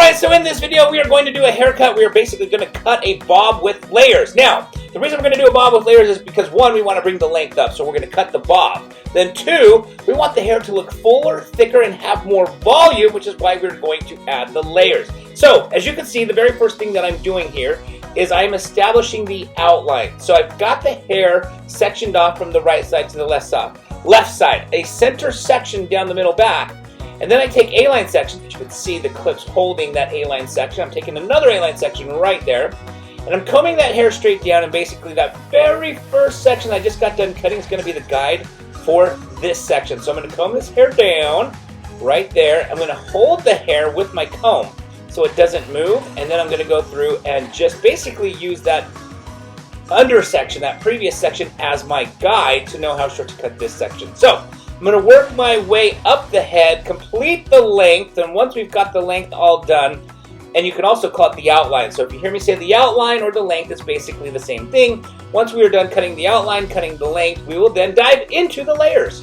Alright, so in this video we are going to do a haircut. We are basically going to cut a bob with layers. Now, the reason we're going to do a bob with layers is because one, we want to bring the length up, so we're going to cut the bob. Then two, we want the hair to look fuller, thicker, and have more volume, which is why we're going to add the layers. So, as you can see, the very first thing that I'm doing here is I'm establishing the outline. So I've got the hair sectioned off from the right side to the left side, a center section down the middle back. And then I take A-line section, as you can see the clip's holding that A-line section. I'm taking another A-line section right there, and I'm combing that hair straight down, and basically that very first section I just got done cutting is going to be the guide for this section. So I'm going to comb this hair down right there. I'm going to hold the hair with my comb so it doesn't move, and then I'm going to go through and just basically use that under section, that previous section, as my guide to know how short to cut this section. So I'm going to work my way up the head, complete the length, and once we've got the length all done, and you can also call it the outline. So if you hear me say the outline or the length, it's basically the same thing. Once we are done cutting the outline, cutting the length, we will then dive into the layers.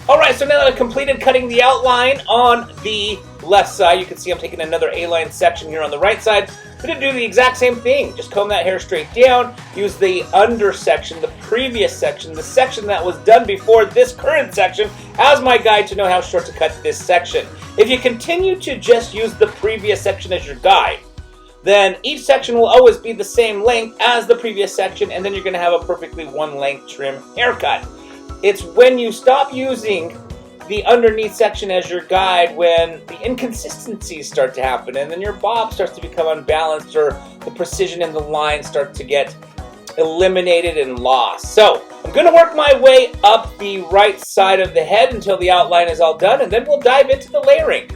Alright, so now that I've completed cutting the outline on the left side, you can see I'm taking another A-line section here on the right side. I'm going to do the exact same thing. Just comb that hair straight down, use the under section, the previous section, the section that was done before this current section, as my guide to know how short to cut this section. If you continue to just use the previous section as your guide, then each section will always be the same length as the previous section, and then you're going to have a perfectly one-length trim haircut. It's when you stop using the underneath section as your guide when the inconsistencies start to happen, and then your bob starts to become unbalanced, or the precision in the line starts to get eliminated and lost. So I'm going to work my way up the right side of the head until the outline is all done, and then we'll dive into the layering.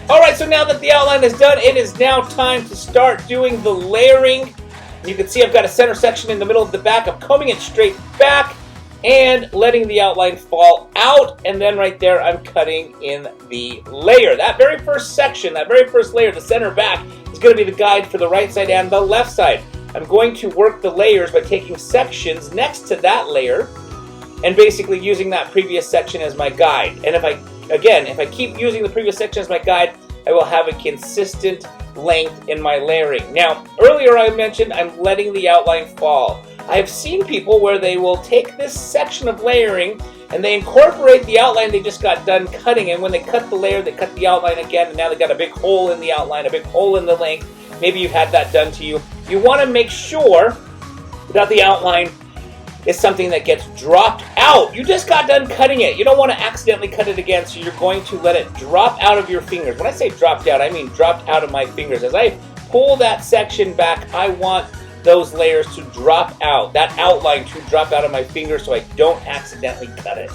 Alright, so now that the outline is done, it is now time to start doing the layering. You can see I've got a center section in the middle of the back. I'm combing it straight back and letting the outline fall out, and then right there I'm cutting in the layer. That very first section, that very first layer, the center back, is going to be the guide for the right side and the left side. I'm going to work the layers by taking sections next to that layer and basically using that previous section as my guide. And if I keep using the previous section as my guide, I will have a consistent length in my layering. Now, earlier I mentioned I'm letting the outline fall. I have seen people where they will take this section of layering and they incorporate the outline they just got done cutting, and when they cut the layer, they cut the outline again, and now they got a big hole in the outline, a big hole in the length. Maybe you've had that done to you. You want to make sure that the outline is something that gets dropped out. You just got done cutting it. You don't want to accidentally cut it again, so you're going to let it drop out of your fingers. When I say dropped out, I mean dropped out of my fingers. As I pull that section back, I want those layers to drop out, that outline to drop out of my fingers so I don't accidentally cut it.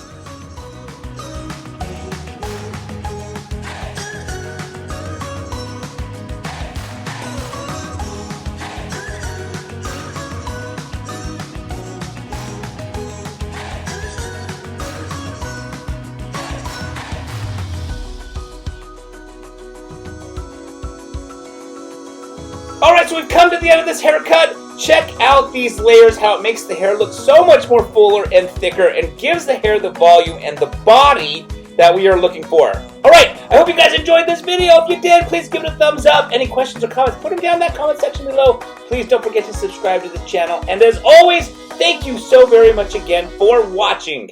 Alright, so we've come to the end of this haircut. Check out these layers, how it makes the hair look so much more fuller and thicker and gives the hair the volume and the body that we are looking for. Alright, I hope you guys enjoyed this video. If you did, please give it a thumbs up. Any questions or comments, put them down in that comment section below. Please don't forget to subscribe to the channel. And as always, thank you so very much again for watching.